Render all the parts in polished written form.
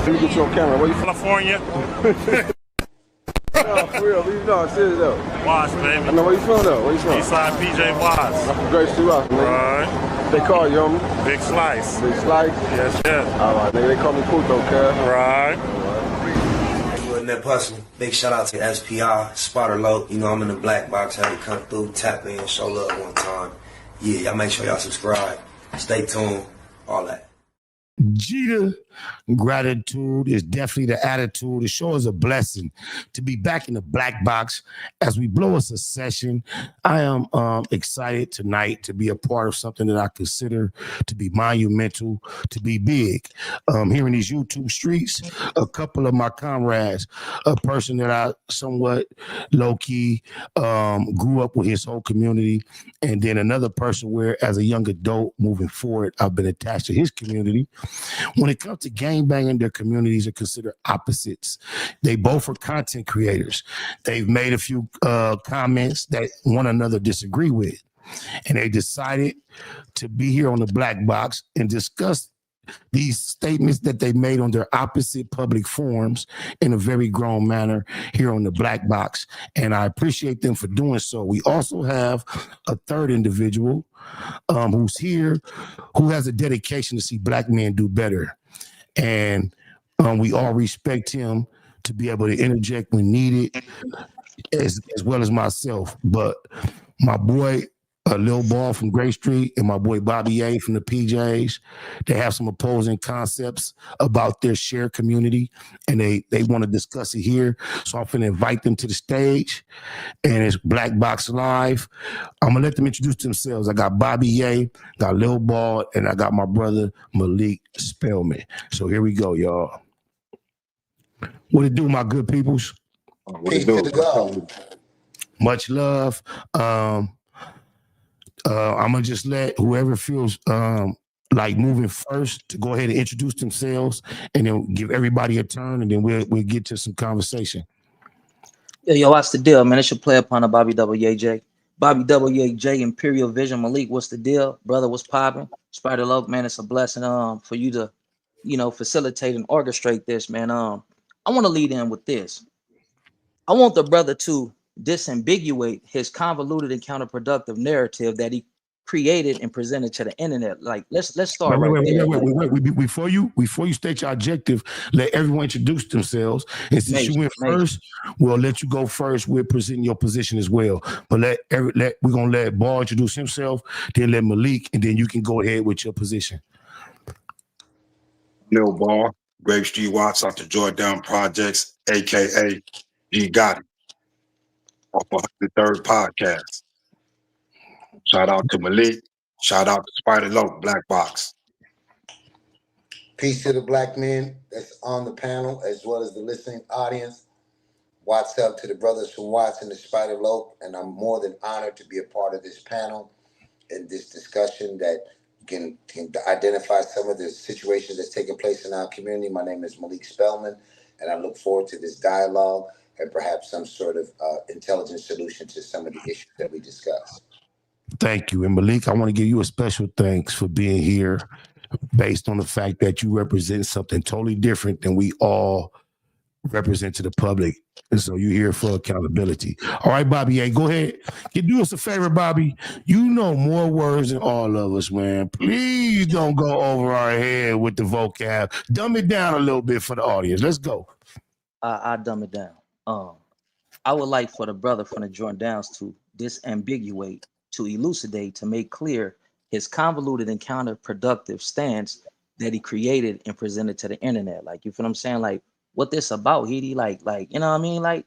Let me get you on camera. Where you from? California. No, for real. No, serious though. Watts, baby. I know where you from though. Where you from? Eastside PJ Watts. I'm from Grape, nigga. Right. They call you, homie? Big Slice. Big Slice? Yes, yes. All right, nigga. They call me Puto, cuz. Right. That hustling. Big shout out to SPI, Spotter Low. You know I'm in the black box. Had to come through, tap in, show love one time. Yeah, y'all make sure y'all subscribe. Stay tuned. All that. Jeter, gratitude is definitely the attitude. The show is a blessing to be back in the black box as we blow us a session. I am excited tonight to be a part of something that I consider to be monumental, to be big. Here in these YouTube streets, a couple of my comrades, a person that I somewhat low-key grew up with his whole community, and then another person where as a young adult moving forward, I've been attached to his community. When it comes to gangbanging, their communities are considered opposites. They both are content creators. They've made a few comments that one another disagree with. And they decided to be here on the Black Box and discuss these statements that they made on their opposite public forums in a very grown manner here on the Black Box. And I appreciate them for doing so. We also have a third individual who's here, who has a dedication to see black men do better. And we all respect him to be able to interject when needed, as well as myself. But my boy, Lil Ball from Grape Street, and my boy Bobby A from the PJs, they have some opposing concepts about their shared community, and they want to discuss it here. So I'm going to invite them to the stage, and it's Black Box Live. I'm going to let them introduce themselves. I got Bobby A, got Lil Ball, and I got my brother Malik Spellman. So here we go, y'all. What it do, my good peoples? Peace to the God. Much love. I'm gonna just let whoever feels like moving first to go ahead and introduce themselves, and then give everybody a turn, and then we'll get to some conversation. Yo, what's the deal, man? It's your player upon Bobby WAJ. Bobby WAJ, Imperial Vision. Malik, what's the deal? Brother, what's popping? Spider Love, man, it's a blessing for you to, facilitate and orchestrate this, man. I want to lead in with this. I want the brother to disambiguate his convoluted and counterproductive narrative that he created and presented to the internet. Like, let's start wait. Before you state your objective, let everyone introduce themselves. And since you went first, we'll let you go first. We're presenting your position as well. But we're gonna let Ball introduce himself, then let Malik, and then you can go ahead with your position. Lil Ball, Grape Street Watts out the Jordan Projects, aka G Gotti, off of the third podcast. Shout out to Malik. Shout out to Spider Low, Black Box. Peace to the black men that's on the panel, as well as the listening audience. What's up to the brothers from Watts and the Spider Low, and I'm more than honored to be a part of this panel and this discussion that can identify some of the situations that's taking place in our community. My name is Malik Spellman, and I look forward to this dialogue and perhaps some sort of intelligent solution to some of the issues that we discuss. Thank you. And Malik, I want to give you a special thanks for being here based on the fact that you represent something totally different than we all represent to the public. And so you're here for accountability. All right, Bobby, hey, go ahead. Can you do us a favor, Bobby? You know more words than all of us, man. Please don't go over our head with the vocab. Dumb it down a little bit for the audience. Let's go. I dumb it down. I would like for the brother from the Jordan Downs to disambiguate, to elucidate, to make clear his convoluted and counterproductive stance that he created and presented to the internet. Like, you feel what I'm saying? Like, what this about, Heedy? Like, you know what I mean? Like,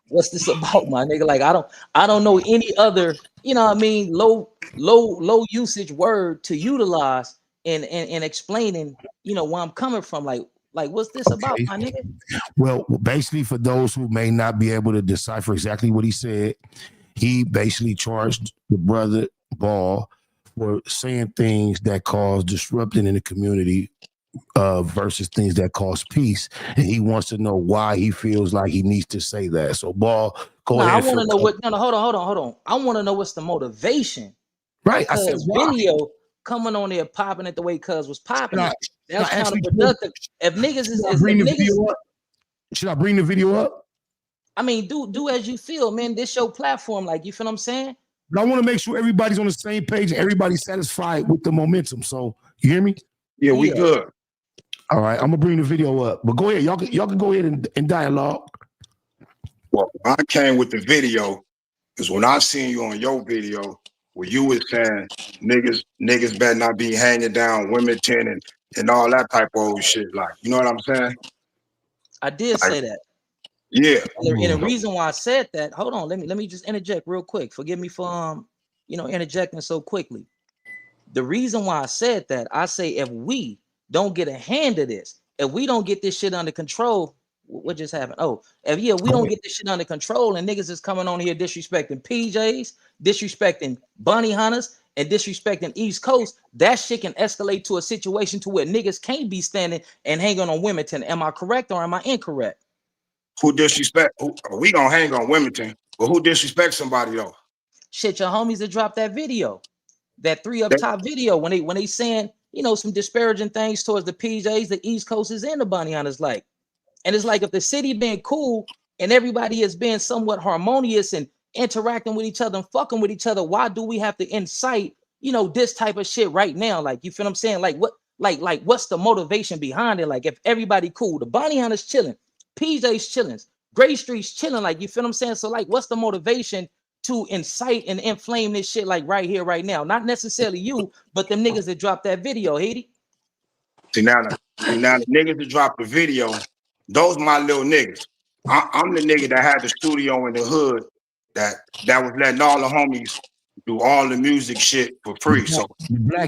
what's this about, my nigga? Like, I don't know any other, you know what I mean, low usage word to utilize in explaining, where I'm coming from. Like, what's this about, my nigga? Well, basically, for those who may not be able to decipher exactly what he said, he basically charged the brother Ball for saying things that cause disruption in the community versus things that cause peace. And he wants to know why he feels like he needs to say that. So, Ball, go ahead. I want to know what. No, hold on. I want to know what's the motivation. Right. I said video coming on there popping it the way Cuz was popping. That's actually counterproductive. If niggas is if bring the niggas, video up? Should I bring the video up? I mean, do as you feel, man. This your platform, like you feel what I'm saying? But I want to make sure everybody's on the same page and everybody's satisfied with the momentum. So you hear me? Yeah, we Yeah. good. All right, I'm gonna bring the video up. But go ahead, y'all can go ahead and dialogue. Well, I came with the video because when I seen you on your video where you was saying niggas better not be hanging down Wilmington and all that type of old shit, like, you know what I'm saying? I did Like, say that. yeah. And the reason why I said that, hold on, let me just interject real quick. Forgive me for interjecting so quickly. The reason why I said that, I say if we don't get a hand of this, if we don't get this shit under control, what just happened? Oh, if we don't get this shit under control and niggas is coming on here disrespecting PJs, disrespecting bunny hunters, and disrespecting East Coast, that shit can escalate to a situation to where niggas can't be standing and hanging on Wilmington. Am I correct or am I incorrect? Who disrespect? We gonna hang on Wilmington, but who disrespects somebody though? Shit, your homies that dropped that video, that 3 Up Top video, when they saying some disparaging things towards the PJs, the East Coasters, and the bunny hunters, like, and it's like if the city being cool and everybody is being somewhat harmonious and interacting with each other and fucking with each other, why do we have to incite this type of shit right now? Like, you feel what I'm saying? Like, what, like what's the motivation behind it? Like, if everybody cool, the bunny hunters chilling, PJs chilling, Gray Street's chilling, like, you feel what I'm saying? So like, what's the motivation to incite and inflame this shit, like, right here, right now? Not necessarily you, but them niggas that dropped that video, Haiti. See now the niggas that dropped the video, those my little niggas. I'm the nigga that had the studio in the hood that was letting all the homies do all the music shit for free. So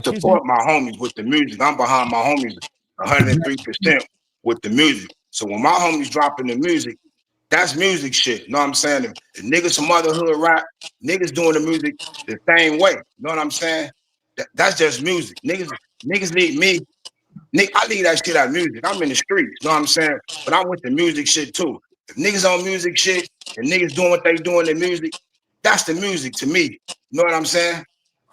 support my homies with the music. I'm behind my homies 103% with the music. So when my homies dropping the music, that's music shit. You know what I'm saying? If niggas some other hood rap, niggas doing the music the same way. You know what I'm saying? That's just music. Niggas need me. I leave that shit out of music. I'm in the streets, you know what I'm saying? But I'm with the music shit too. If niggas on music shit and niggas doing what they doing in music, that's the music to me. You know what I'm saying?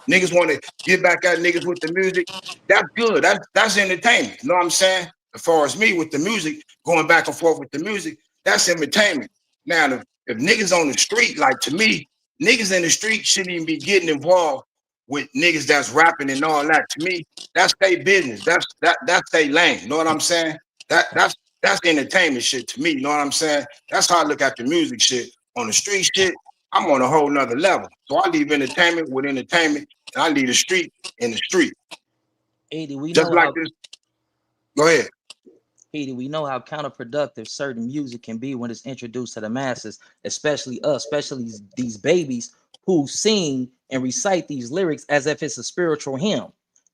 Niggas want to get back at niggas with the music. That's good. That's entertainment. You know what I'm saying? As far as me with the music, going back and forth with the music, that's entertainment. Now, if niggas on the street, like, to me, niggas in the street shouldn't even be getting involved with niggas that's rapping and all that. To me, that's their business. That's their lane. You know what I'm saying? That's entertainment shit to me. You know what I'm saying? That's how I look at the music shit. On the street shit, I'm on a whole nother level. So I leave entertainment with entertainment, and I leave the street in the street. 80, we Just know like how, this. Go ahead. 80, we know how counterproductive certain music can be when it's introduced to the masses, especially us, especially these babies who sing and recite these lyrics as if it's a spiritual hymn.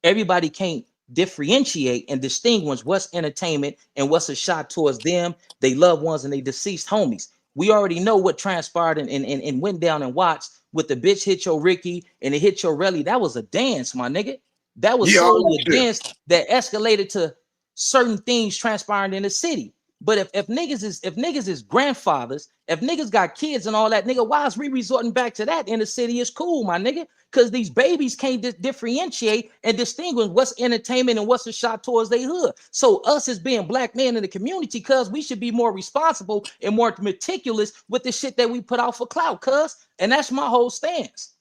Everybody can't differentiate and distinguish what's entertainment and what's a shot towards them, they loved ones, and they deceased homies. We already know what transpired and went down and watched with the bitch hit your Ricky and it hit your Relly. That was a dance, my nigga. That was solely a dance that escalated to certain things transpiring in the city. But if niggas is grandfathers, if niggas got kids and all that, nigga, why is we resorting back to that in the city? Is cool, my nigga, because these babies can't differentiate and distinguish what's entertainment and what's a shot towards their hood. So us as being black men in the community, cuz we should be more responsible and more meticulous with the shit that we put out for clout, cuz. And that's my whole stance.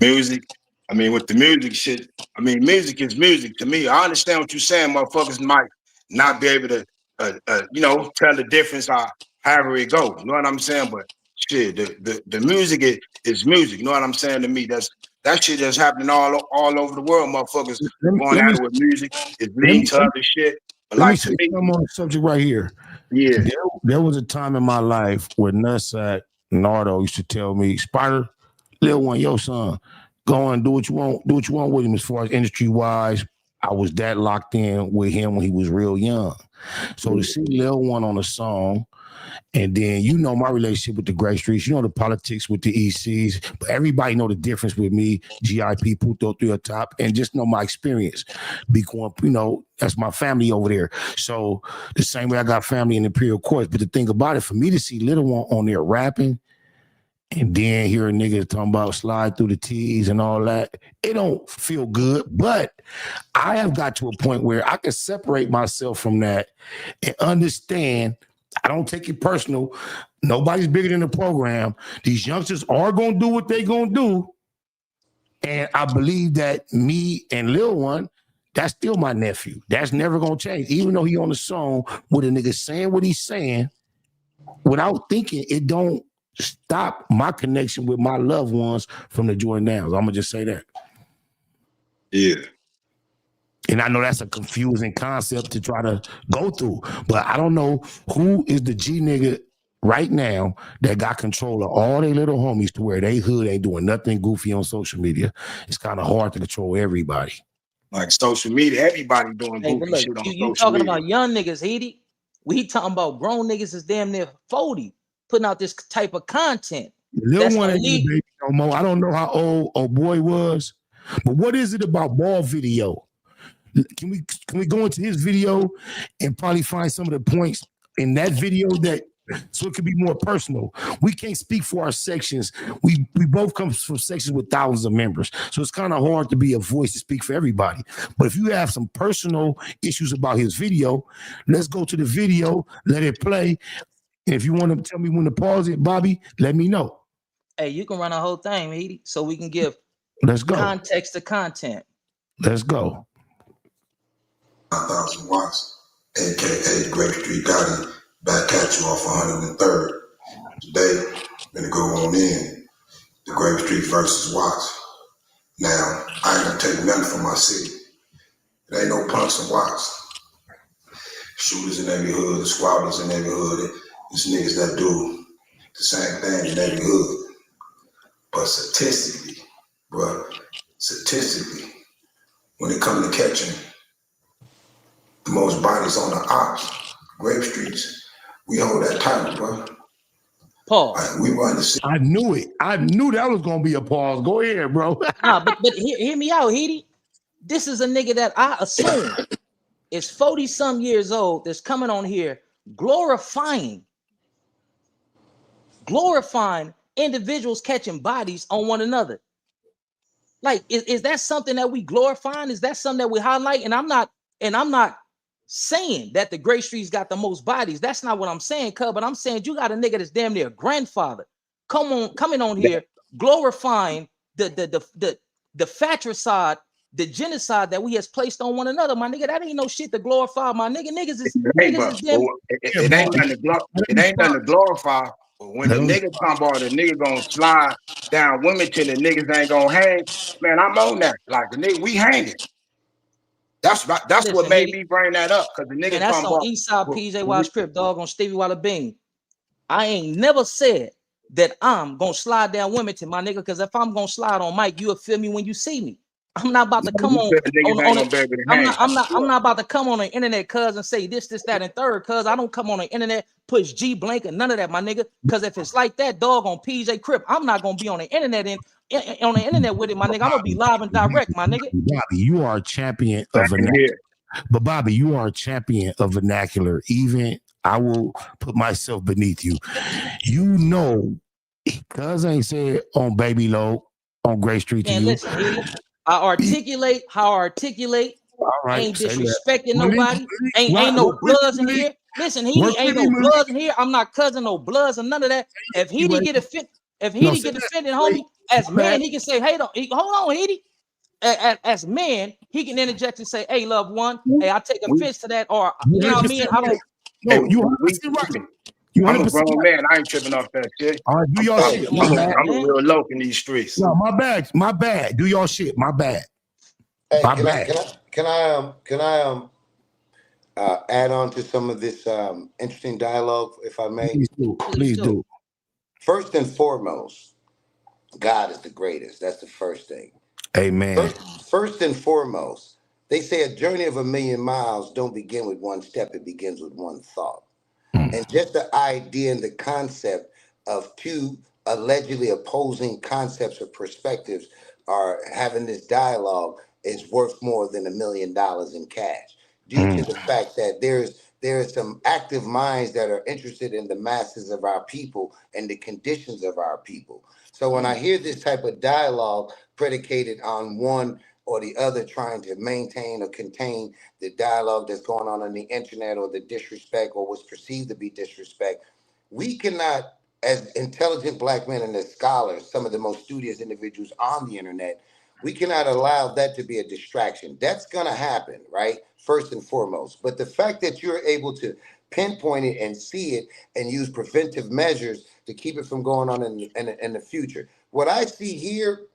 Music. I mean, with the music shit, I mean, music is music to me. I understand what you're saying. Motherfuckers might not be able to, tell the difference however it goes. You know what I'm saying? But shit, the music is music. You know what I'm saying? To me, that shit that's happening all over the world. Motherfuckers going at it with music is leading to other shit. But let like me say to me, something on the subject right here. Yeah, there was a time in my life where Nutsack Nardo used to tell me, Spider, little one, yo son, go and do what you want with him as far as industry wise. I was that locked in with him when he was real young. So to see Lil One on a song, and then my relationship with the Grape Streets, the politics with the ECs, but everybody know the difference with me, GIP, Puto 3 Up Top, and just know my experience. Because, that's my family over there. So the same way I got family in Imperial Courts. But the thing about it, for me to see Little One on there rapping and then hear a nigga talking about slide through the T's and all that. It don't feel good, but I have got to a point where I can separate myself from that and understand. I don't take it personal. Nobody's bigger than the program. These youngsters are going to do what they going to do. And I believe that me and Lil One, that's still my nephew. That's never going to change. Even though he on the song with a nigga saying what he's saying, without thinking, it don't stop my connection with my loved ones from the Jordan Downs. I'm going to just say that. Yeah. And I know that's a confusing concept to try to go through, but I don't know who is the G nigga right now that got control of all their little homies to where they hood ain't doing nothing goofy on social media. It's kind of hard to control everybody. Like social media, everybody doing Hey, goofy but look, shit on you social talking media. about young niggas, Edie. We talking about grown niggas is damn near 40 putting out this type of content. Lil That's One ain't no elite. baby no more. I don't know how old boy was, but what is it about ball video? Can we go into his video and probably find some of the points in that video that so it could be more personal? We can't speak for our sections. We both come from sections with thousands of members, so it's kind of hard to be a voice to speak for everybody. But if you have some personal issues about his video, let's go to the video, let it play. And if you want to tell me when to pause it, Bobby, let me know. Hey, you can run a whole thing, Edie, so we can give Let's go. context to content. Let's go. 9,000 watts, aka Grape Street Gotti, back at you off 103rd. Today, gonna go on in the Grape Street versus Watts. Now, I ain't gonna take nothing from my city. It ain't no punks and Watts. Shooters in every hood, the squatters in every hood. It's niggas that do the same thing in every hood. But statistically, when it comes to catching the most bodies on the ops, Grape Streets, we hold that title, bro. Pause. Like, we run the city. I knew it. I knew that was gonna be a pause. Go ahead, bro. Nah, but hear me out, Edie. This is a nigga that I assume is 40-some years old that's coming on here glorifying individuals catching bodies on one another. Like, is that something that we glorifying? Is that something that we highlight? And I'm not saying that the Grape Street's got the most bodies. That's not what I'm saying, cuz, but I'm saying you got a nigga that's damn near a grandfather coming on here glorifying the fratricide, the genocide that we has placed on one another. My nigga, that ain't no shit to glorify. My nigga, niggas is damn. It ain't nothing to glorify. But when the nigga come about, the nigga gonna slide down women till the niggas ain't gonna hang. Man, I'm on that. Like the nigga, we hanging. That's right. That's Listen, what made me bring that up, because the nigga and that's come on about. Eastside PJY Script, dog, on Stevie Walla Bean. I ain't never said that I'm gonna slide down Wilmington, my nigga, because if I'm gonna slide on Mike, you'll feel me when you see me. I'm not about to come on I'm not about to come on the internet, cuz, and say this, that, and third, cuz I don't come on the internet, push G blank and none of that, my nigga. Because if it's like that, dog, on PJ Crip, I'm not gonna be on the internet with it, my nigga. I'm gonna be live and direct, my nigga. Bobby, you are a champion of vernacular. But Bobby, you are a champion of vernacular. Even I will put myself beneath you. You know, cuz ain't said on Baby Low on Grape Street to And you. listen, Edie, I articulate how I articulate. All right, ain't disrespecting nobody. Ain't no work bloods in here. Listen, he ain't no bloods in here. I'm not cousin no bloods or none of that. If he didn't get offended, homie, as man, he can say, hey, hold on, Edie. As man, he can interject and say, hey, loved one, hey, I take offense to that, or you know what I mean? I don't. No, you right. I'm a grown man. I ain't tripping off that shit. All right, do your shit. I'm a real loc in these streets. No, my bad. Do your shit. My bad. Hey, can I add on to some of this interesting dialogue, if I may? Please do. First and foremost, God is the greatest. That's the first thing. Amen. First and foremost, they say a journey of 1,000,000 miles don't begin with one step, it begins with one thought. And just the idea and the concept of two allegedly opposing concepts or perspectives are having this dialogue is worth more than $1 million in cash, due to the fact that there's there are some active minds that are interested in the masses of our people and the conditions of our people. So when I hear this type of dialogue predicated on one or the other trying to maintain or contain the dialogue that's going on the internet, or the disrespect or what's perceived to be disrespect, we cannot, as intelligent black men and as scholars, some of the most studious individuals on the internet, we cannot allow that to be a distraction. That's going to happen, right? First and foremost. But the fact that you're able to pinpoint it and see it and use preventive measures to keep it from going on in the future. What I see here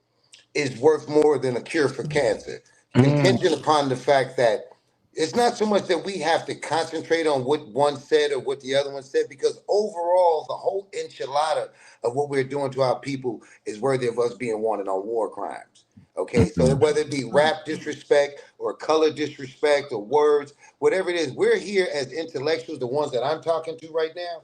is worth more than a cure for cancer, contingent upon the fact that it's not so much that we have to concentrate on what one said or what the other one said, because overall, the whole enchilada of what we're doing to our people is worthy of us being wanted on war crimes. Okay, so whether it be rap disrespect or color disrespect or words, whatever it is, we're here as intellectuals, the ones that I'm talking to right now,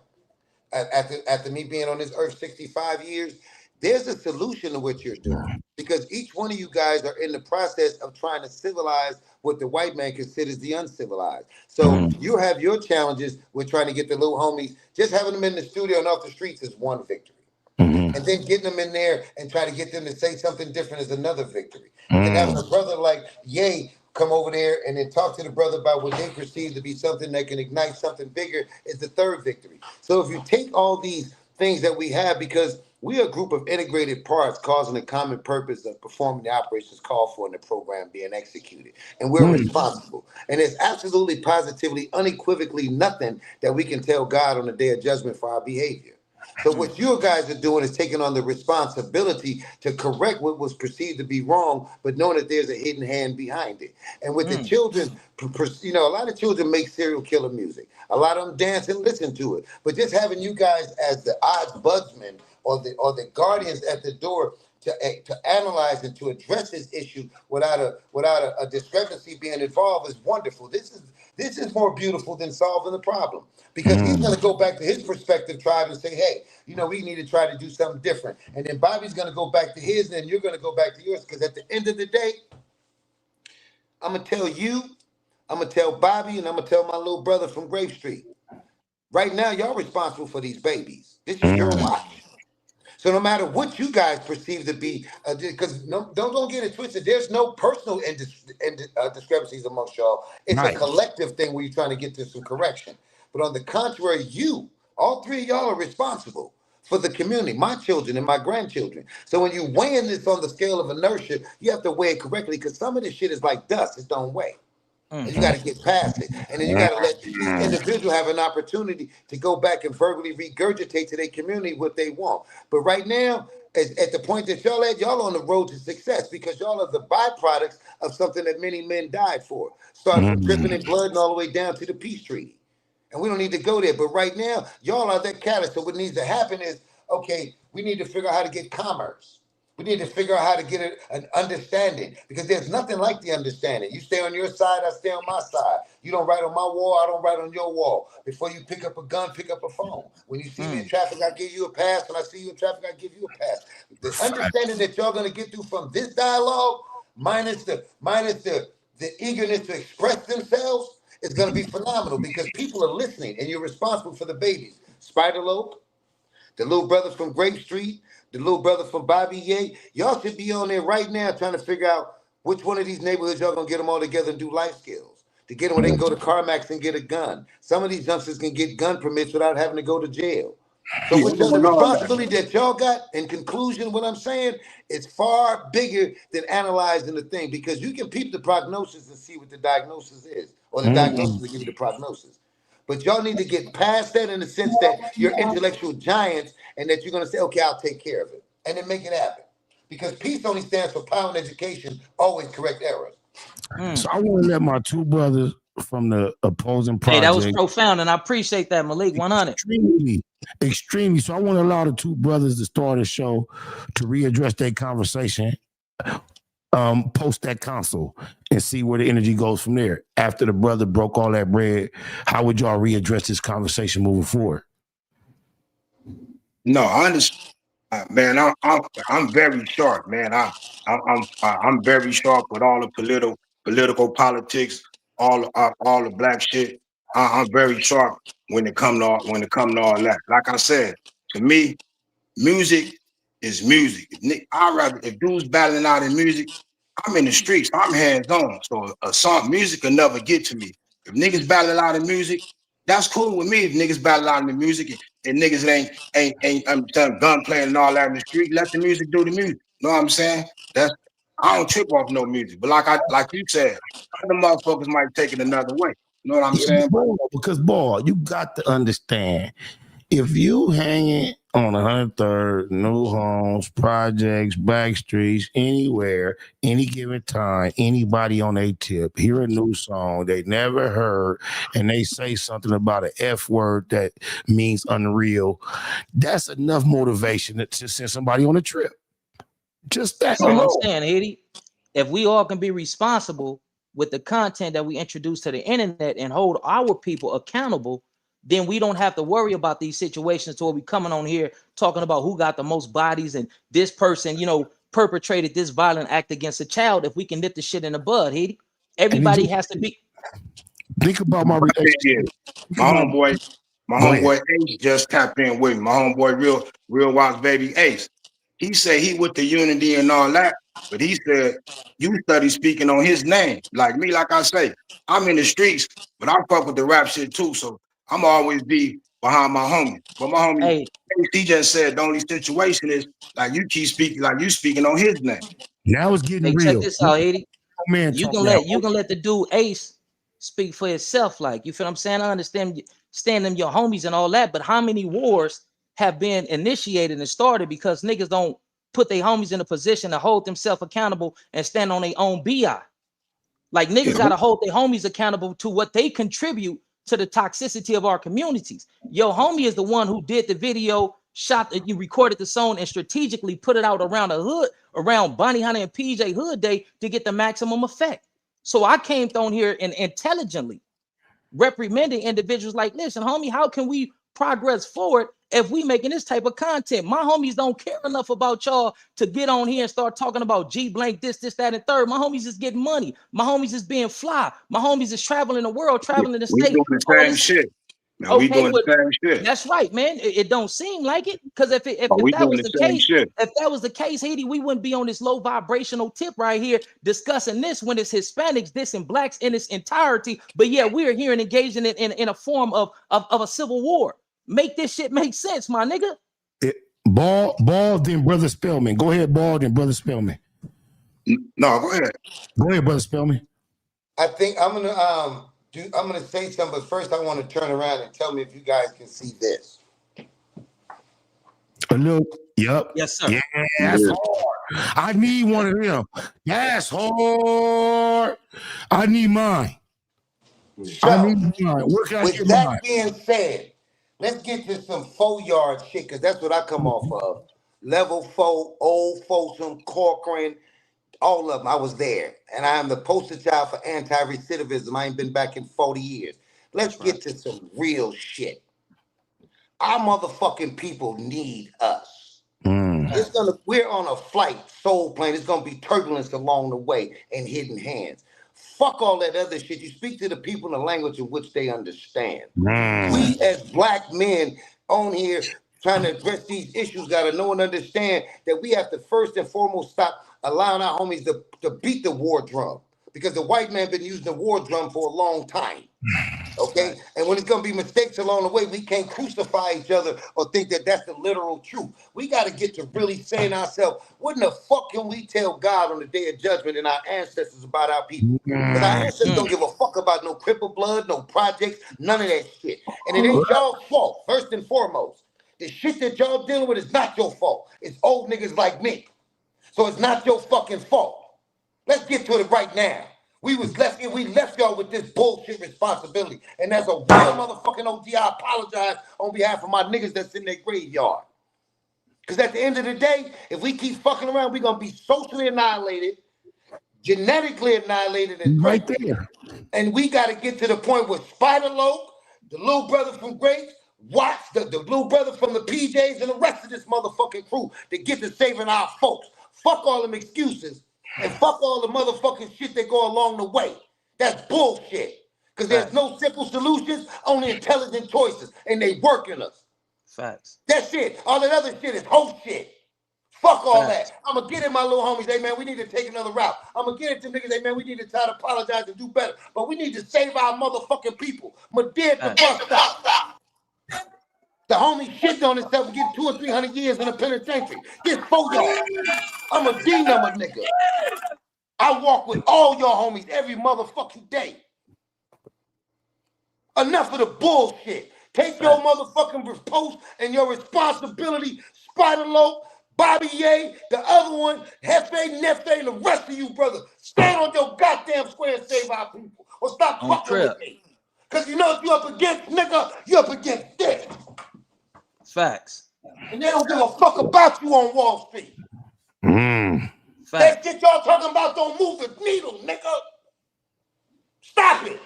after me being on this earth 65 years, there's a solution to what you're doing, because each one of you guys are in the process of trying to civilize what the white man considers the uncivilized. So you have your challenges with trying to get the little homies. Just having them in the studio and off the streets is one victory. And then getting them in there and try to get them to say something different is another victory. And then having a brother like Ye come over there and then talk to the brother about what they perceive to be something that can ignite something bigger is the third victory. So if you take all these things that we have, because we are a group of integrated parts causing a common purpose of performing the operations called for in the program being executed. And we're responsible. And there's absolutely, positively, unequivocally nothing that we can tell God on the day of judgment for our behavior. So what you guys are doing is taking on the responsibility to correct what was perceived to be wrong, but knowing that there's a hidden hand behind it. And with the children, a lot of children make serial killer music. A lot of them dance and listen to it. But just having you guys as the ombudsman or the guardians at the door to analyze and to address this issue without a discrepancy being involved is wonderful. This is more beautiful than solving the problem, because he's going to go back to his perspective tribe and say, hey, we need to try to do something different. And then Bobby's going to go back to his, and then you're going to go back to yours. Because at the end of the day, I'm going to tell you, I'm going to tell Bobby, and I'm going to tell my little brother from Grape Street. Right now, y'all responsible for these babies. This is your watch. So no matter what you guys perceive to be, because don't get it twisted. There's no personal discrepancies amongst y'all. It's a collective thing where you're trying to get to some correction. But on the contrary, all three of y'all are responsible for the community, my children and my grandchildren. So when you weighing this on the scale of inertia, you have to weigh it correctly, because some of this shit is like dust. It don't weigh. And you got to get past it. And then you got to let each individual have an opportunity to go back and verbally regurgitate to their community what they want. But right now, at the point that y'all on the road to success, because y'all are the byproducts of something that many men died for. Starting from dripping in blood and all the way down to the peace treaty. And we don't need to go there. But right now, y'all are that catalyst. So what needs to happen is, okay, we need to figure out how to get commerce. We need to figure out how to get an understanding, because there's nothing like the understanding. You stay on your side, I stay on my side. You don't write on my wall, I don't write on your wall. Before you pick up a gun, pick up a phone. When you see me in traffic, I give you a pass. When I see you in traffic, I give you a pass. The understanding that y'all gonna get through from this dialogue, minus the eagerness to express themselves, is gonna be phenomenal, because people are listening, and you're responsible for the babies. Spiderlope, the little brother from Grape Street, the little brother from Bobby Ye, y'all should be on there right now trying to figure out which one of these neighborhoods y'all gonna get them all together and do life skills. To get them where they can go to CarMax and get a gun. Some of these youngsters can get gun permits without having to go to jail. So the responsibility that y'all got, in conclusion, what I'm saying, is far bigger than analyzing the thing, because you can peep the prognosis and see what the diagnosis is, or the diagnosis will give you the prognosis. But y'all need to get past that, in the sense that you're intellectual giants and that you're going to say, okay, I'll take care of it. And then make it happen. Because peace only stands for power and education, always correct errors. So I want to let my two brothers from the opposing project. Hey, that was profound, and I appreciate that, Malik. 100. Extremely. So I want to allow the two brothers to start a show to readdress their conversation. Post that console and see where the energy goes from there. After the brother broke all that bread, how would y'all readdress this conversation moving forward? No, I understand, man. I'm very sharp, man. I'm very sharp with all the political politics, all the black shit. I'm very sharp when it come to all that. Like I said, to me, music is music. I rather if dudes battling out in music, I'm in the streets. I'm hands on. So a song music will never get to me. If niggas battling out in music, that's cool with me. If niggas battle out in the music and niggas ain't I'm telling gun playing and all that in the street, let the music do the music. You know what I'm saying? That's I don't trip off no music. But like you said, other motherfuckers might take it another way. You know what I'm saying? Because boy, you got to understand. If you hanging on 103rd, new homes, projects, back streets, anywhere, any given time, anybody on a tip, hear a new song they never heard, and they say something about an F word that means unreal, that's enough motivation to send somebody on a trip. Just that. That's all I'm saying, Haiti. If we all can be responsible with the content that we introduce to the internet and hold our people accountable, then we don't have to worry about these situations where we coming on here talking about who got the most bodies and this person, perpetrated this violent act against a child. If we can nip the shit in the bud, Haiti, everybody has to be. Think about my relationship. My homeboy Ace just tapped in with me. My homeboy real Watts baby Ace. He said he with the unity and all that, but he said you study speaking on his name. Like me, like I say, I'm in the streets, but I fuck with the rap shit too. So I'm always be behind my homie. But my homie, Hey, he just said the only situation is like you keep speaking, like you speaking on his name. Now it's getting hey, real. check this out, Haiti. Man, You can let the dude Ace speak for himself. Like, you feel what I'm saying? I understand them your homies and all that, but how many wars have been initiated and started because niggas don't put their homies in a position to hold themselves accountable and stand on their own BI? Like, niggas gotta hold their homies accountable to what they contribute to the toxicity of our communities. Your homie is the one who did the video, you recorded the song and strategically put it out around the hood, around Bonnie Hunter and PJ Hood Day to get the maximum effect. So I came down here and intelligently reprimanding individuals like, listen, homie, how can we progress forward if we making this type of content? My homies don't care enough about y'all to get on here and start talking about G blank, this, that, and third. My homies is getting money. My homies is being fly. My homies is traveling the world, traveling the state. We doing the same shit. Now we doing the same shit. That's right, man. It don't seem like it, because if that was the case, if that was the case, Haiti, we wouldn't be on this low vibrational tip right here discussing this when it's Hispanics, this and blacks in its entirety. But yeah, we're here and engaging in a form of a civil war. Make this shit make sense, my nigga. Ball, then Brother Spellman. Go ahead, Ball, then Brother Spellman. No, go ahead. Go ahead, Brother Spellman. I think I'm gonna say something, but first I want to turn around and tell me if you guys can see this. A little, yep. Yes, sir. Yeah, that's hard. I need one of them. That's hard. I need mine. So, I need mine. Where can I with get that mine? being said, let's get to some 4-yard shit, because that's what I come off of. Level 4, Old Folsom, Corcoran, all of them. I was there. And I am the poster child for anti-recidivism. I ain't been back in 40 years. Let's get to some real shit. Our motherfucking people need us. We're on a flight, soul plane. It's gonna be turbulence along the way and hidden hands. Fuck all that other shit. You speak to the people in a language in which they understand. We as black men on here trying to address these issues gotta know and understand that we have to first and foremost stop allowing our homies to beat the war drum, because the white man been using the war drum for a long time. Okay, and when it's gonna be mistakes along the way, we can't crucify each other or think that that's the literal truth. We got to get to really saying ourselves, what in the fuck can we tell God on the day of judgment and our ancestors about our people? Because our ancestors don't give a fuck about no cripple blood, no projects, none of that shit. And it ain't y'all's fault, first and foremost. The shit that y'all dealing with is not your fault. It's old niggas like me. So it's not your fucking fault. Let's get to it right now. We left y'all with this bullshit responsibility. And as a real motherfucking OG, I apologize on behalf of my niggas that's in their graveyard. Because at the end of the day, if we keep fucking around, we're going to be socially annihilated, genetically annihilated, and right there. And we got to get to the point where Spider Loke, the little brother from Grape, Watts, the little brother from the PJs, and the rest of this motherfucking crew to get to saving our folks. Fuck all them excuses. And fuck all the motherfucking shit that go along the way. That's bullshit. Because there's no simple solutions, only intelligent choices, and they working us. Facts. That's it. All that other shit is whole shit. Fuck all Facts. that. I'm going to get in my little homies, hey, man, we need to take another route. I'm going to get it to niggas, hey, man, we need to try to apologize and do better. But we need to save our motherfucking people. Madrid the bus stop. The homie shitting on himself and get 200 or 300 years in the penitentiary. This for y'all. I'm a D-number nigga. I walk with all y'all homies every motherfucking day. Enough of the bullshit. Take your motherfucking post and your responsibility. Spider Lope, Bobby Ye, the other one, Hefe, Nefe, and the rest of you, brother. Stand on your goddamn square and save our people. Or stop fucking with me. Because you know what you up against, nigga? You up against this. Facts. And they don't give a fuck about you on Wall Street. That shit y'all talking about don't move the needle, nigga. Stop it.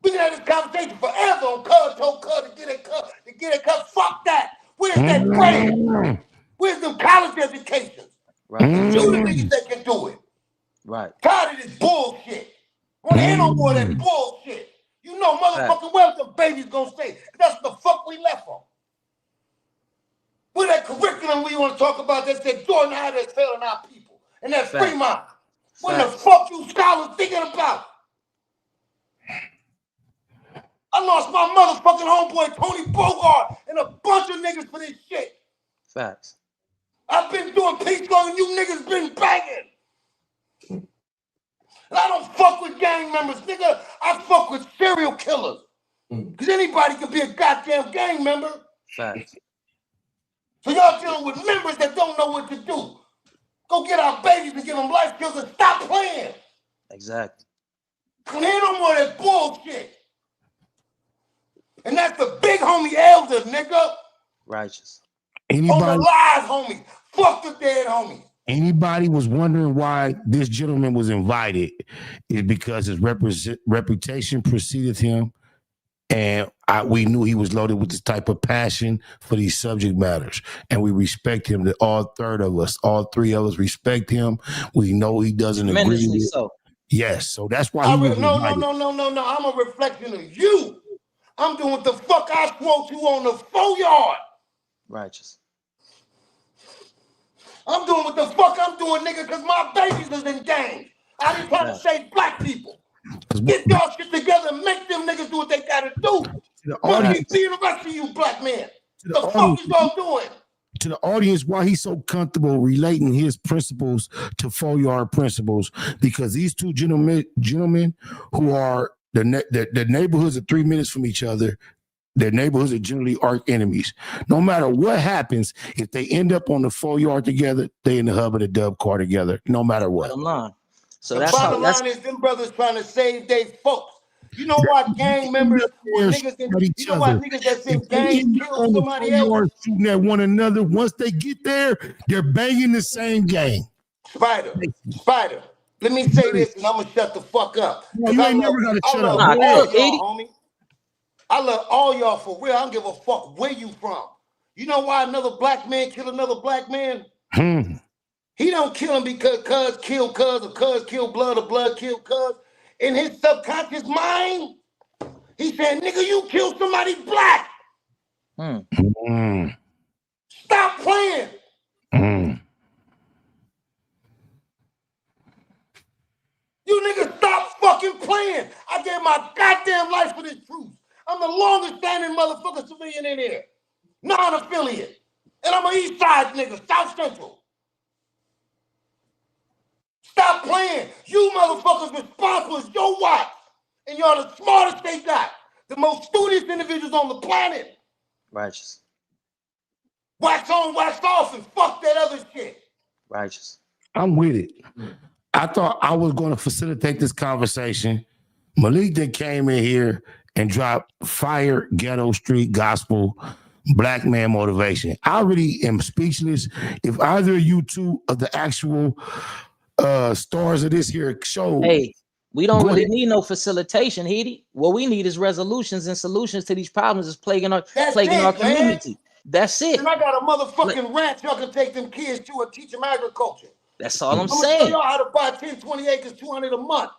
We can have this conversation forever on cuz, to get it cut. Fuck that. Where's that grade? Where's them college educations? Right. You the niggas that can do it. Right. Tired of this bullshit. Wanna hear no more of that bullshit. You know motherfucking well the baby's gonna stay. That's the fuck we left on. With that curriculum we want to talk about that said Jordan High that's failing our people. And that Fremont. What the fuck you scholars thinking about? I lost my motherfucking homeboy Tony Bogart and a bunch of niggas for this shit. Facts. I've been doing peace long and you niggas been banging. And I don't fuck with gang members, nigga. I fuck with serial killers. Because anybody can be a goddamn gang member. Facts. So y'all dealing with members that don't know what to do. Go get our babies and give them life skills and stop playing. Exactly. Can't hear no more of that bullshit. And that's the big homie elder, nigga. Righteous. On the live homies. Fuck the dead homies. Anybody was wondering why this gentleman was invited is because his reputation preceded him. And we knew he was loaded with this type of passion for these subject matters. And we respect him. That all three of us respect him. We know he doesn't agree with so. Yes, so that's why he was invited. No. I'm a reflection of you. I'm doing what the fuck I swore to on the 4 yard. Righteous. I'm doing what the fuck I'm doing, nigga, because my babies is in gangs. I just trying to save black people. Get y'all shit together and make them niggas do what they gotta do. Keep seeing the rest of you black men. The fuck is y'all doing? To the audience, why he's so comfortable relating his principles to 4 yard principles, because these two gentlemen who are the neighborhoods are 3 minutes from each other. Their neighborhoods are generally arch enemies. No matter what happens, if they end up on the 4 yard together, they in the hub of the dub car together, no matter what. Bottom line. So the bottom line is them brothers trying to save their folks. You know why gang members or niggas that's in gangs kill somebody else? Shooting at one another. Once they get there, they're banging the same gang. Spider. Let me say this and I'm gonna shut the fuck up. No, you ain't never gotta shut up. Homie. I love all y'all for real. I don't give a fuck where you from. You know why another black man kill another black man? He don't kill him because cuz kill cuz or cuz kill blood or blood kill cuz. In his subconscious mind, he said, nigga, you killed somebody black. Stop playing. You niggas stop fucking playing. I gave my goddamn life for this truth. I'm the longest standing motherfucker civilian in here. Non-affiliate. And I'm an East Side nigga, South Central. Stop playing. You motherfuckers responsible is your watch. And y'all the smartest they got. The most studious individuals on the planet. Righteous. Wax on, wax off, and fuck that other shit. Righteous. I'm with it. I thought I was going to facilitate this conversation. Malik that came in here and dropped fire, ghetto street gospel, black man motivation. I really am speechless. If either of you two are the actual stars of this here show. Hey, we don't really need no facilitation, Heedy. What we need is resolutions and solutions to these problems that's plaguing our community. Man. That's it. And I got a motherfucking ranch y'all can take them kids to and teach them agriculture. That's all I'm saying. Show y'all how to buy 10, 20 acres, 200 a month.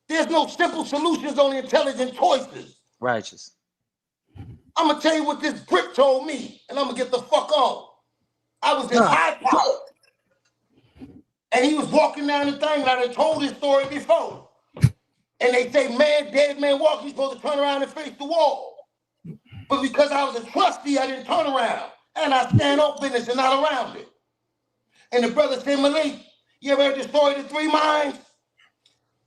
There's no simple solutions, only intelligent choices. Righteous. I'm gonna tell you what this Grip told me, and I'm gonna get the fuck on. I was in High Power, and he was walking down the thing, and I done told this story before. And they say, man, dead man walking, he's supposed to turn around and face the wall. But because I was a trustee, I didn't turn around. And I stand on business and not around it. And the brother said, Malik, you ever heard the story of the three minds?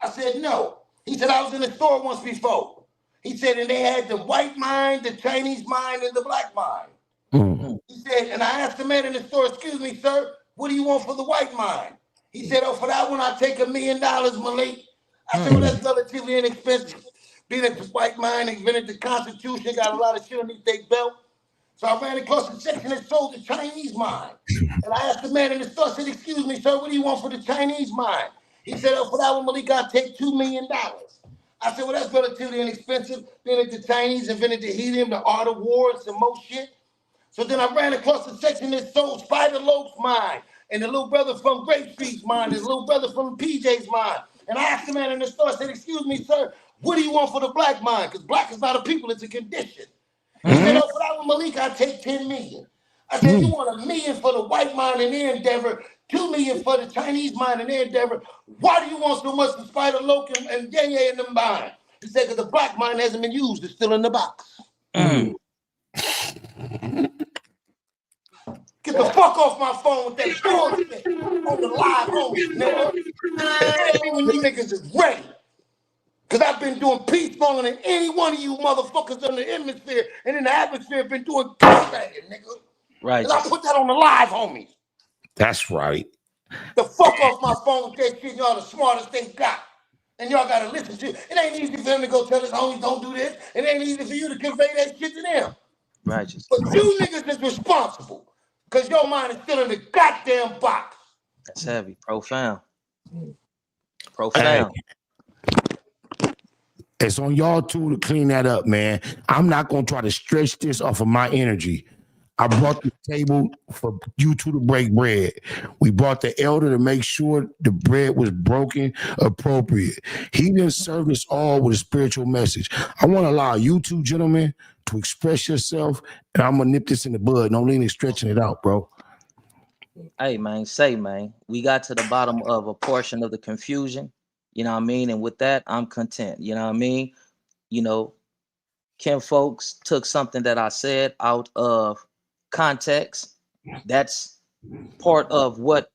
I said, no. He said, I was in the store once before. He said, and they had the white mind, the Chinese mind, and the black mind. Mm-hmm. He said, and I asked the man in the store, excuse me, sir, what do you want for the white mind? He said, oh, for that one, I'll take $1 million, Malik. I said, well, that's relatively inexpensive. Being at the white mind, invented the Constitution, got a lot of shit underneath their belt. So I ran across the section that sold the Chinese mind. And I asked the man in the store, I said, excuse me, sir, what do you want for the Chinese mind? He said, oh, for that one, Malik, I'll take $2 million. I said, well, that's relatively inexpensive. Being at the Chinese invented the helium, the art of war, and some more shit. So then I ran across the section that sold Spider Loaf's mind, and the little brother from Grape Street's mind, and the little brother from PJ's mind. And I asked the man in the store, I said, excuse me, sir, what do you want for the black mind? Because black is not a people, it's a condition. He said, oh, for that one, Malik, I take 10 million. I said, you want $1 million for the white mind and their endeavor, 2 million for the Chinese mind and their endeavor. Why do you want so much for Spider Loaf and Yanye in the mind? He said, because the black mind hasn't been used, it's still in the box. Get the fuck off my phone with that bullshit on the live homie, nigga. Tell me when you niggas is ready. Because I've been doing peace longer than any one of you motherfuckers in the hemisphere and in the atmosphere been doing gunbanging, nigga. Right. And I put that on the live homies. That's right. The fuck off my phone with that shit. Y'all the smartest they got. And y'all gotta listen to it. It ain't easy for them to go tell his homies don't do this. It ain't easy for you to convey that shit to them. Righteous. But you niggas is responsible. Because your mind is still in the goddamn box. That's heavy. Profound. Profound. Hey, it's on y'all too to clean that up, man. I'm not going to try to stretch this off of my energy. I brought the table for you two to break bread. We brought the elder to make sure the bread was broken appropriate. He didn't serve us all with a spiritual message. I want to allow you two gentlemen to express yourself, and I'm gonna nip this in the bud. No leaning, stretching it out, bro. Hey, man, we got to the bottom of a portion of the confusion, you know what I mean? And with that, I'm content, you know what I mean? You know, Kim folks took something that I said out of context. That's part of what,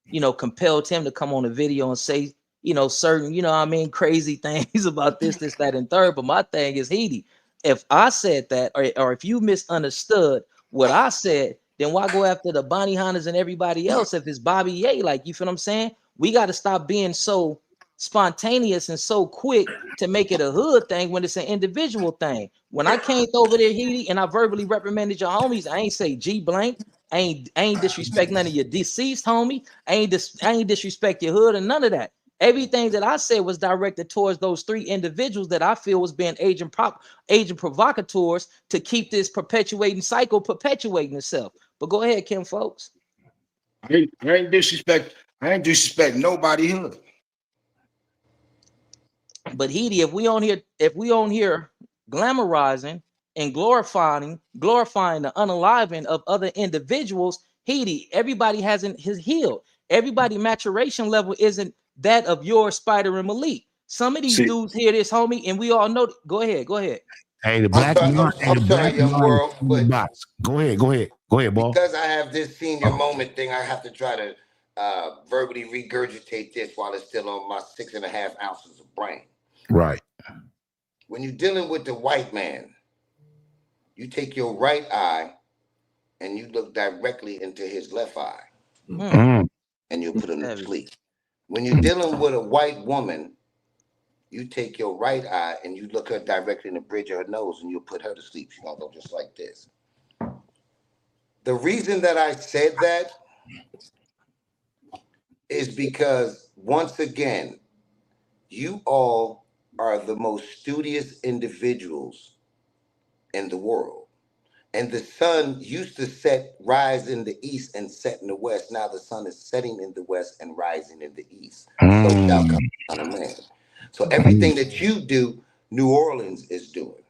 you know, compelled him to come on the video and say, you know, certain, you know what I mean, crazy things about this, that, and third. But my thing is, Heedy, if I said that, or if you misunderstood what I said, then why go after the Bonnie Hunters and everybody else if it's Bobby Ye? Like, you feel what I'm saying? We got to stop being so spontaneous and so quick to make it a hood thing when it's an individual thing. When I came over there, Heedy, and I verbally reprimanded your homies, I ain't say G blank. I ain't disrespect none of your deceased homie. I ain't disrespect your hood and none of that. Everything that I said was directed towards those three individuals that I feel was being agent provocateurs to keep this perpetuating cycle perpetuating itself. But go ahead, Kim, folks. I ain't disrespect nobody hood. But Heedy, if we on here glamorizing and glorifying the unaliving of other individuals, Heedy, everybody hasn't healed. Everybody maturation level isn't that of your Spider and Malik. Some of these dudes hear this, homie, and we all know. Go ahead. Hey, the black I'm sorry, young world, but go ahead, ball. Because I have this senior moment thing, I have to try to verbally regurgitate this while it's still on my 6.5 ounces of brain. Right. When you're dealing with the white man, you take your right eye and you look directly into his left eye, and you put him to sleep. When you're dealing with a white woman, you take your right eye and you look her directly in the bridge of her nose and you put her to sleep. She's gonna go just like this. The reason that I said that is because, once again, you all are the most studious individuals in the world. And the sun used to rise in the east and set in the west. Now the sun is setting in the west and rising in the east. So shall come the Son of Man. So everything that you do, New Orleans is doing.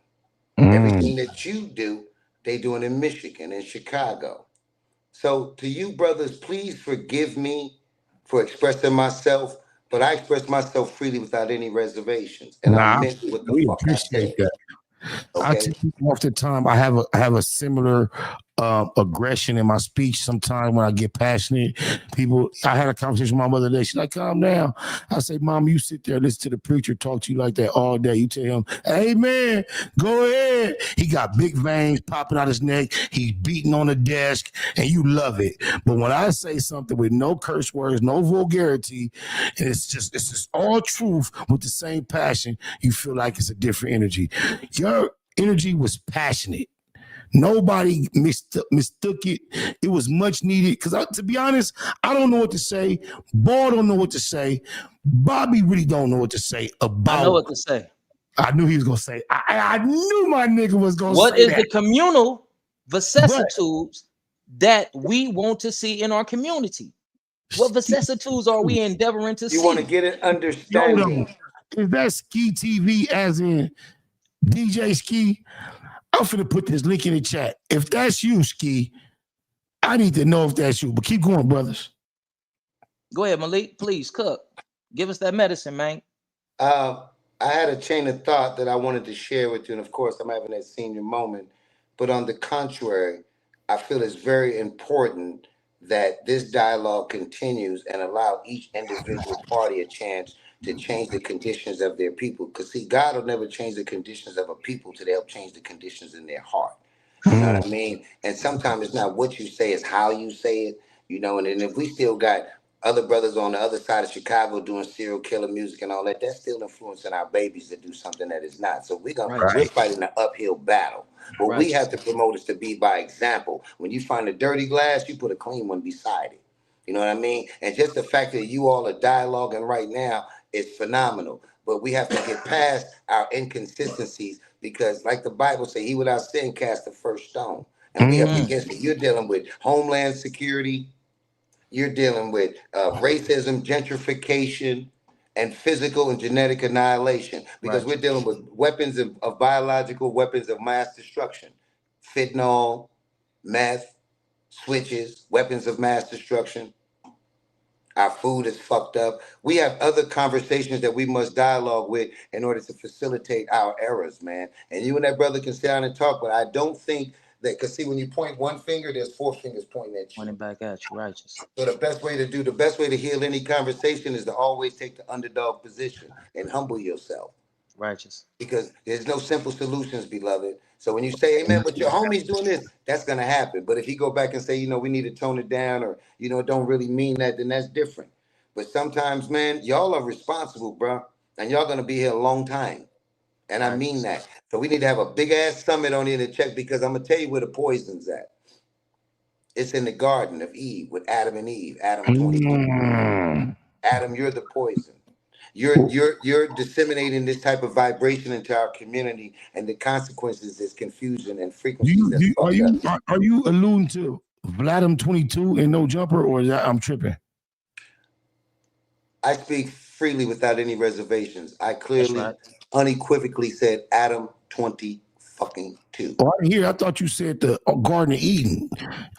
Everything that you do, they doing in Michigan and Chicago. So to you brothers, please forgive me for expressing myself, but I express myself freely without any reservations, and I Nah, meant what the we fuck I appreciate said. that. I Okay. tell people off the time I have a similar aggression in my speech. Sometimes when I get passionate, people. I had a conversation with my mother today. She's like, "Calm down." I say, "Mom, you sit there, listen to the preacher talk to you like that all day. You tell him, hey man, go ahead. He got big veins popping out his neck. He's beating on the desk, and you love it. But when I say something with no curse words, no vulgarity, and it's just all truth with the same passion, you feel like it's a different energy. Your energy was passionate. Nobody mistook it. It was much needed. Because to be honest, I don't know what to say. Ball don't know what to say. Bobby really don't know what to say about. I know what to say. I knew he was gonna say. I knew my nigga was gonna What say is that. the communal vicissitudes that we want to see in our community? What vicissitudes are we endeavoring to see? You want to get an understanding. Is that Ski TV as in DJ Ski? I'm finna put this link in the chat. If that's you, Ski, I need to know if that's you. But keep going, brothers. Go ahead, Malik. Please, cook. Give us that medicine, man. I had a chain of thought that I wanted to share with you, and of course, I'm having that senior moment. But on the contrary, I feel it's very important that this dialogue continues and allow each individual party a chance to change the conditions of their people. Because see, God will never change the conditions of a people till they help change the conditions in their heart. You know what I mean? And sometimes it's not what you say, it's how you say it. You know, and if we still got other brothers on the other side of Chicago doing serial killer music and all that, that's still influencing our babies to do something that is not. So we're fighting an uphill battle. What we have to promote is to be by example. When you find a dirty glass, you put a clean one beside it. You know what I mean? And just the fact that you all are dialoguing right now is phenomenal. But we have to get past our inconsistencies because, like the Bible says, he without sin cast the first stone. And we have against it. You're dealing with homeland security. You're dealing with racism, gentrification, and physical and genetic annihilation. Because we're dealing with weapons of biological weapons of mass destruction. Fentanyl, meth, switches, weapons of mass destruction. Our food is fucked up. We have other conversations that we must dialogue with in order to facilitate our errors, man. And you and that brother can sit down and talk, but I don't think that, because see, when you point one finger, there's four fingers pointing at you. Pointing back at you, righteous. So the best way to heal any conversation is to always take the underdog position and humble yourself. Righteous. Because there's no simple solutions, beloved. So when you say, amen, but your homie's doing this, that's going to happen. But if you go back and say, you know, we need to tone it down, or, you know, don't really mean that, then that's different. But sometimes, man, y'all are responsible, bro. And y'all going to be here a long time. And I mean that. So we need to have a big ass summit on here to check, because I'm going to tell you where the poison's at. It's in the Garden of Eve with Adam and Eve. Adam 22. Adam, you're the poison. You're disseminating this type of vibration into our community, and the consequences is confusion and frequencies. Are you alluding to Vladim 22 and No Jumper, or is that I'm tripping? I speak freely without any reservations. I clearly, unequivocally said Adam 22. Oh, I didn't hear. I thought you said the Garden of Eden.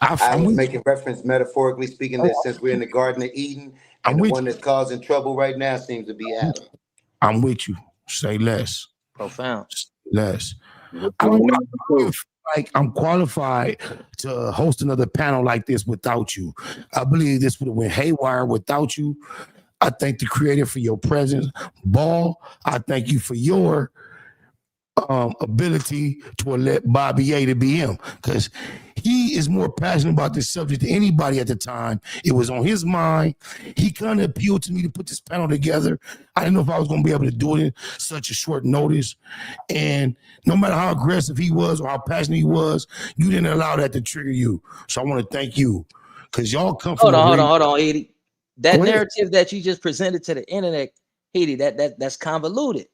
I was making reference, metaphorically speaking, that since we're in the Garden of Eden, and the one that's causing trouble right now seems to be Adam. I'm with you. Say less. Profound. Less. I don't feel like I'm qualified to host another panel like this without you. I believe this would have went haywire without you. I thank the creator for your presence. Ball, I thank you for your ability to elect Bobby A to be him, because he is more passionate about this subject than anybody at the time. It was on his mind. He kind of appealed to me to put this panel together. I didn't know if I was going to be able to do it in such a short notice. And no matter how aggressive he was or how passionate he was, you didn't allow that to trigger you. So I want to thank you, because y'all come from hold on, Edie. That narrative that you just presented to the internet, Edie, that's convoluted.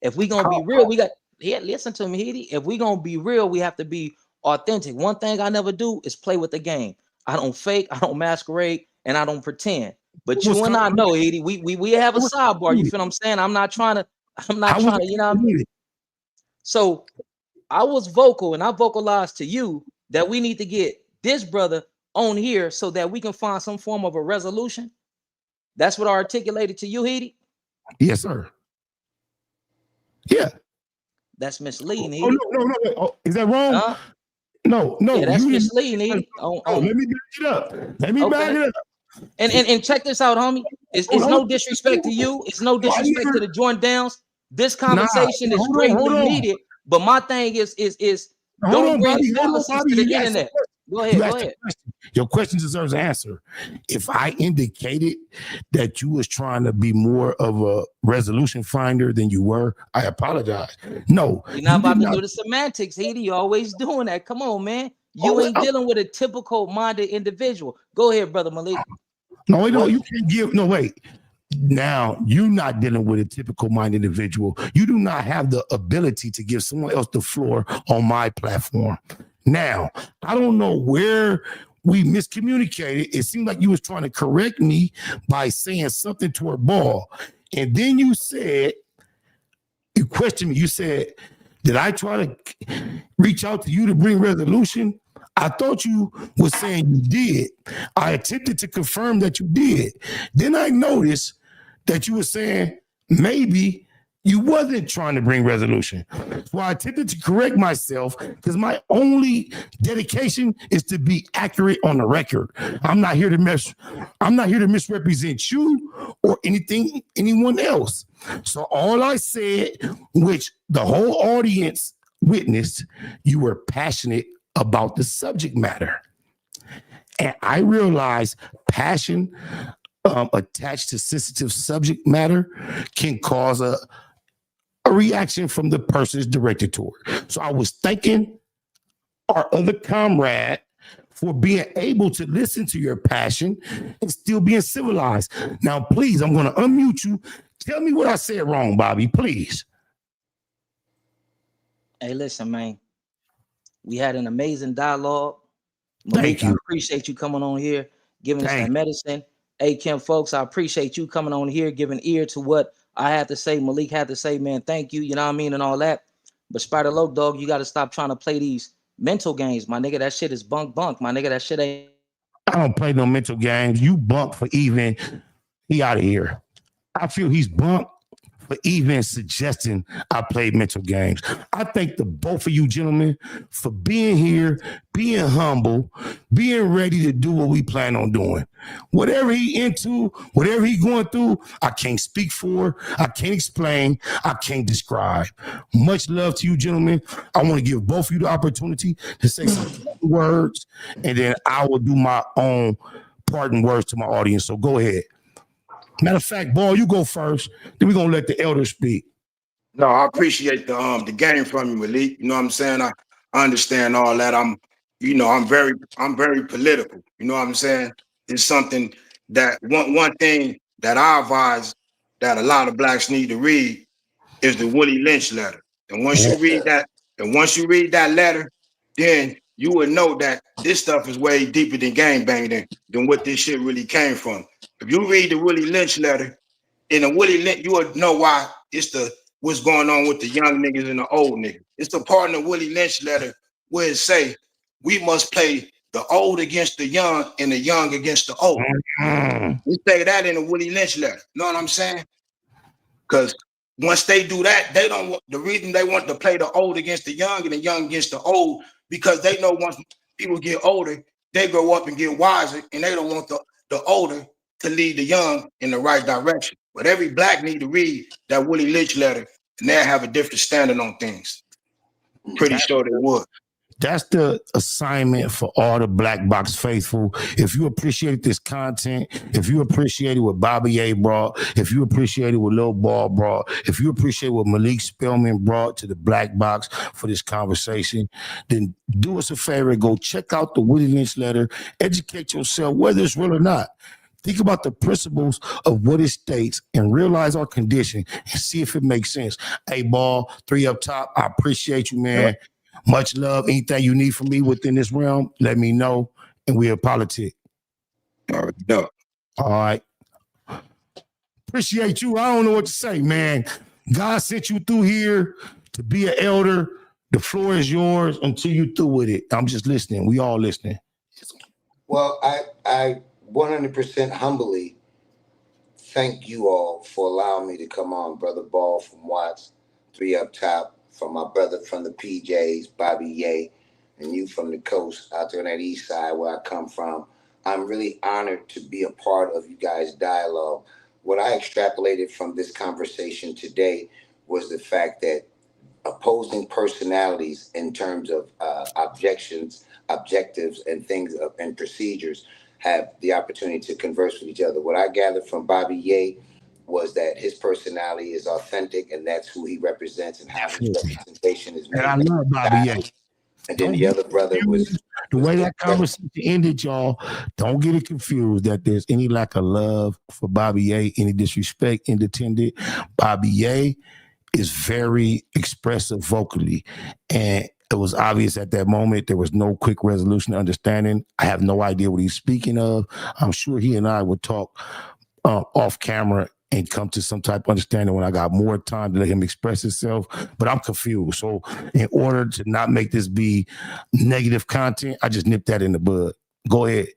If we gonna be real, we got. Yeah, listen to me, Edie. If we gonna be real, we have to be authentic. One thing I never do is play with the game. I don't fake, I don't masquerade, and I don't pretend. But you and I know, Edie, we have a sidebar. You feel what I'm saying? I'm not trying to I'm not trying to, you know what I mean? So I was vocal and I vocalized to you that we need to get this brother on here so that we can find some form of a resolution. That's what I articulated to you, Heedy. Yes, sir. Yeah. That's misleading, Oh, Heedy. no. Oh, is that wrong? No. Yeah, that's You didn't. misleading, Heedy. Let me back it up. Back it up. And check this out, homie. It's no disrespect to you. It's no disrespect to the Jordan Downs. This conversation is greatly needed. But my thing is don't bring fallacies to the internet. Go ahead. Your question deserves an answer. If I indicated that you was trying to be more of a resolution finder than you were, I apologize. No. You're not about to do the semantics, Heedy. You're always doing that. Come on, man. You ain't dealing with a typical minded individual. Go ahead, brother Malik. No, you can't give. No, wait. Now, you're not dealing with a typical minded individual. You do not have the ability to give someone else the floor on my platform. Now, I don't know where we miscommunicated. It seemed like you was trying to correct me by saying something toward Ball. And then you questioned me. You said, did I try to reach out to you to bring resolution? I thought you were saying you did. I attempted to confirm that you did. Then I noticed that you were saying maybe you wasn't trying to bring resolution. So I attempted to correct myself because my only dedication is to be accurate on the record. I'm not here to misrepresent you or anyone else. So all I said, which the whole audience witnessed, you were passionate about the subject matter. And I realized passion attached to sensitive subject matter can cause a reaction from the person it's directed toward. So I was thanking our other comrade for being able to listen to your passion and still being civilized. Now, please, I'm going to unmute you. Tell me what I said wrong, Bobby, please. Hey, listen, man. We had an amazing dialogue. Thank you. I appreciate you coming on here, giving us that medicine. Hey, Kim, folks, I appreciate you coming on here, giving ear to what I had to say, Malik had to say, man, thank you, you know what I mean, and all that. But Spider Low, dog, you got to stop trying to play these mental games, my nigga. That shit is bunk. My nigga, that shit ain't. I don't play no mental games. You bunk for even. He out of here. I feel he's bunk for even suggesting I played mental games. I thank the both of you gentlemen for being here, being humble, being ready to do what we plan on doing. Whatever he into, whatever he going through, I can't speak for, I can't explain, I can't describe. Much love to you gentlemen. I want to give both of you the opportunity to say some words, and then I will do my own parting words to my audience. So go ahead. Matter of fact, Ball, you go first. Then we're gonna let the elder speak. No, I appreciate the game from you, Malik. You know what I'm saying? I understand all that. I'm very political. You know what I'm saying? It's something that one thing that I advise that a lot of blacks need to read is the Willie Lynch letter. And once you read that letter, then you would know that this stuff is way deeper than gangbanging than what this shit really came from. If you read the Willie Lynch letter, in the Willie Lynch, you would know why it's what's going on with the young niggas and the old niggas. It's the part in the Willie Lynch letter where it say we must play the old against the young and the young against the old. We say that in the Willie Lynch letter. You know what I'm saying? Because once they do that, they don't want the reason they want to play the old against the young and the young against the old, because they know once people get older, they grow up and get wiser, and they don't want the older to lead the young in the right direction. But every black need to read that Willie Lynch letter, and they'll have a different standard on things. Pretty sure they would. That's the assignment for all the Black Box faithful. If you appreciate this content, if you appreciate what Bobby A brought, if you appreciate what Lil Ball brought, if you appreciate what Malik Spellman brought to the Black Box for this conversation, then do us a favor and go check out the Willie Lynch letter, educate yourself, whether it's real or not. Think about the principles of what it states and realize our condition and see if it makes sense. Hey, Ball, 3 up top, I appreciate you, man. Much love. Anything you need from me within this realm, let me know, and we'll politic. All right. All right. Appreciate you. I don't know what to say, man. God sent you through here to be an elder. The floor is yours until you through with it. I'm just listening. We all listening. Well, I 100% humbly thank you all for allowing me to come on, Brother Ball from Watts, 3 Up Top, from my brother from the PJs, Bobby Ye, and you from the coast out there on that east side where I come from. I'm really honored to be a part of you guys' dialogue. What I extrapolated from this conversation today was the fact that opposing personalities in terms of objectives, and things and procedures have the opportunity to converse with each other. What I gathered from Bobby Ye was that his personality is authentic, and that's who he represents and how his representation is And made. I love Bobby Ye. And then the other brother was the way that conversation ended, y'all. Don't get it confused that there's any lack of love for Bobby Ye, any disrespect intended. Bobby Ye is very expressive vocally, and it was obvious at that moment there was no quick resolution understanding. I have no idea what he's speaking of. I'm sure he and I would talk off camera and come to some type of understanding when I got more time to let him express himself, but I'm confused. So in order to not make this be negative content, I just nipped that in the bud. Go ahead.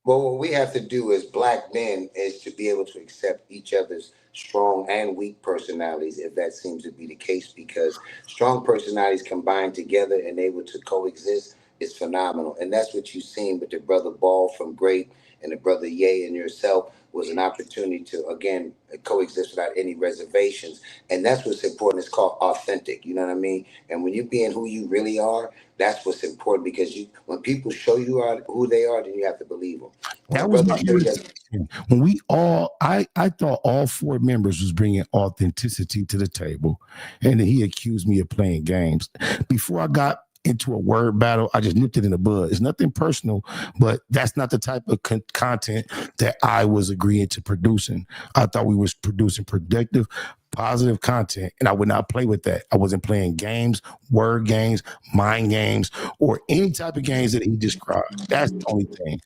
Well, what we have to do as black men is to be able to accept each other's strong and weak personalities, if that seems to be the case, because strong personalities combined together and able to coexist is phenomenal. And that's what you've seen with the brother Ball from Grape and the brother Ye and yourself, was an opportunity to, again, coexist without any reservations. And that's what's important. It's called authentic. You know what I mean? And when you being who you really are, that's what's important, because when people show you who they are, then you have to believe them. That was my irritation. When we all, I thought all 4 members was bringing authenticity to the table, and then he accused me of playing games. Before I got into a word battle, I just nipped it in the bud. It's nothing personal, but that's not the type of content that I was agreeing to producing. I thought we was producing productive, positive content, and I would not play with that. I wasn't playing games, word games, mind games, or any type of games that he described. That's the only thing.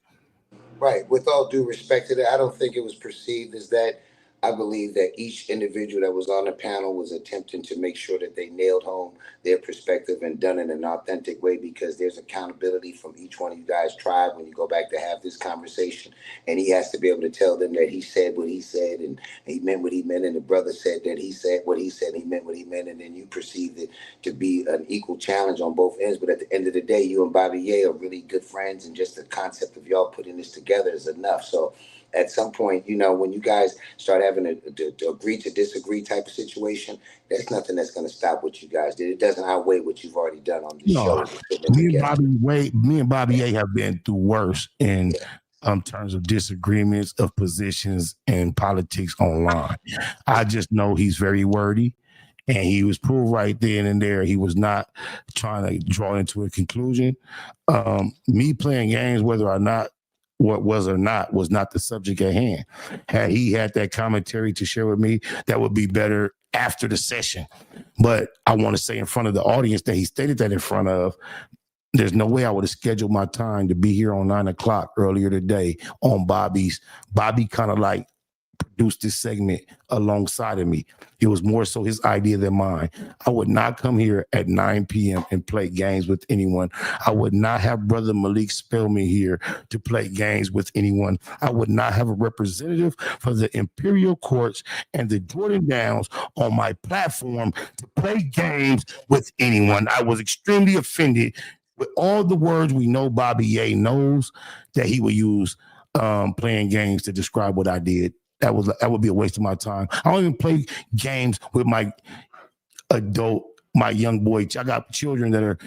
Right. With all due respect to that, I don't think it was perceived as that. I believe that each individual that was on the panel was attempting to make sure that they nailed home their perspective and done it in an authentic way, because there's accountability from each one of you guys' tribe when you go back to have this conversation. And he has to be able to tell them that he said what he said and he meant what he meant. And the brother said that he said what he said and he meant what he meant. And then you perceived it to be an equal challenge on both ends. But at the end of the day, you and Bobby Ye are really good friends, and just the concept of y'all putting this together is enough. So at some point, when you guys start having to agree to disagree type of situation, there's nothing that's going to stop what you guys did. It doesn't outweigh what you've already done on the show. Me and Bobby A have been through worse in terms of disagreements of positions and politics online. I just know he's very wordy. And he was proved right then and there. He was not trying to draw into a conclusion. Me playing games, whether or not what was or not, was not the subject at hand. Had he had that commentary to share with me, that would be better after the session. But I want to say in front of the audience that he stated that in front of, there's no way I would have scheduled my time to be here on 9 o'clock earlier today on Bobby's. Bobby kind of like produced this segment alongside of me. It was more so his idea than mine. I would not come here at 9 p.m. and play games with anyone. I would not have Brother Malik Spellman here to play games with anyone. I would not have a representative for the Imperial Courts and the Jordan Downs on my platform to play games with anyone. I was extremely offended with all the words we know Bobby Ye knows that he would use playing games to describe what I did. That would be a waste of my time. I don't even play games with my young boy. I got children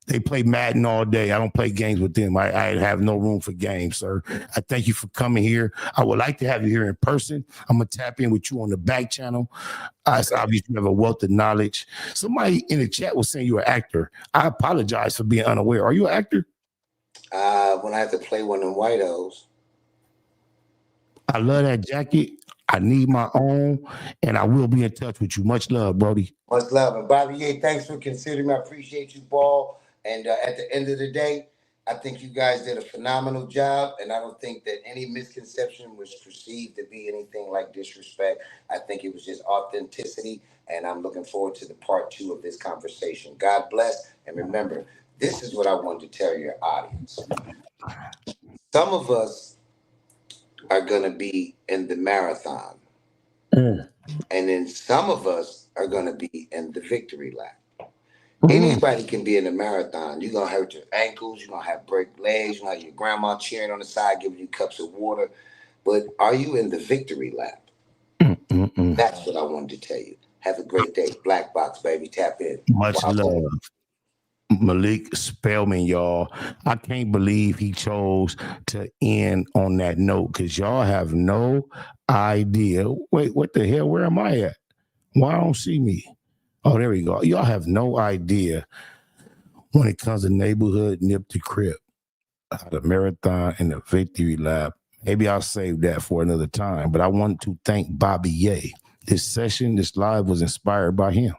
they play Madden all day. I don't play games with them. I have no room for games, sir. I thank you for coming here. I would like to have you here in person. I'm going to tap in with you on the back channel. It's obvious you have a wealth of knowledge. Somebody in the chat was saying you're an actor. I apologize for being unaware. Are you an actor? When I have to play one of them white-os. I love that jacket. I need my own, and I will be in touch with you. Much love, Brody. Much love. And Bobby Ye, thanks for considering me. I appreciate you, Ball. And at the end of the day, I think you guys did a phenomenal job, and I don't think that any misconception was perceived to be anything like disrespect. I think it was just authenticity and I'm looking forward to the part 2 of this conversation. God bless, and remember, this is what I wanted to tell your audience. Some of us are going to be in the marathon, and then some of us are going to be in the victory lap. Anybody can be in a marathon. You're going to hurt your ankles. You're going to have break legs. You're going to have your grandma cheering on the side, giving you cups of water. But are you in the victory lap? That's what I wanted to tell you. Have a great day. BLACBOX, baby. Tap in. Much love. Malik Spellman, y'all. I can't believe he chose to end on that note because y'all have no idea. Wait, what the hell? Where am I at? Why don't see me? Oh, there we go. Y'all have no idea when it comes to neighborhood nip to crib, the marathon and the victory lap. Maybe I'll save that for another time, but I want to thank Bobby Ye. This session, this live was inspired by him.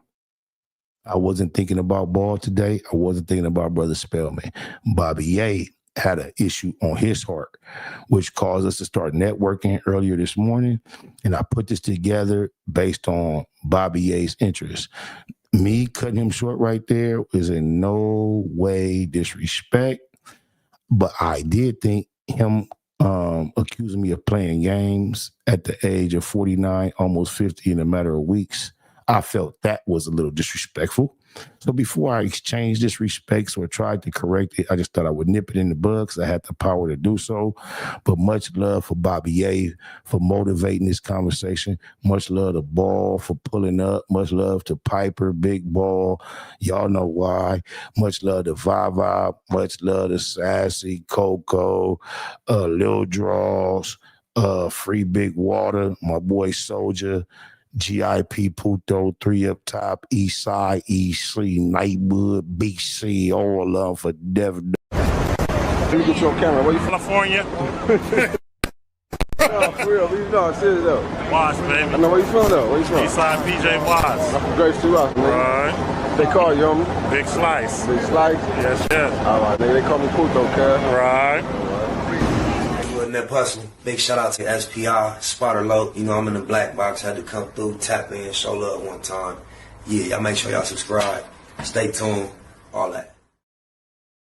I wasn't thinking about ball today. I wasn't thinking about Brother Spellman. Bobby Ye had an issue on his heart, which caused us to start networking earlier this morning. And I put this together based on Bobby Ye's interest. Me cutting him short right there is in no way disrespect, but I did think him accusing me of playing games at the age of 49, almost 50 in a matter of weeks, I felt that was a little disrespectful. So before I exchanged disrespects or tried to correct it, I just thought I would nip it in the bud because I had the power to do so. But much love for Bobby Ye for motivating this conversation. Much love to Ball for pulling up. Much love to Piper, Big Ball. Y'all know why. Much love to Vava. Much love to Sassy, Coco, Lil Draws, Free Big Water, my boy Soldier, GIP Puto, 3 up top, East Side, EC, Nightwood, BC, all love for Devin. Let me get you on camera. Where you from? California. No, for real. No, serious though. Watts, baby. I know where you from though. Where you from? Eastside PJ Watts. I'm from Grape, nigga. Right. They call you, homie. Big Slice. Big Slice? Yes, yes. All right, nigga. They call me Puto, cuz. Right. That hustling. Big shout out to SPR, Spotter Low. You know, I'm in the BLACBOX. Had to come through, tap in, show love one time. Yeah, y'all make sure y'all subscribe. Stay tuned. All that.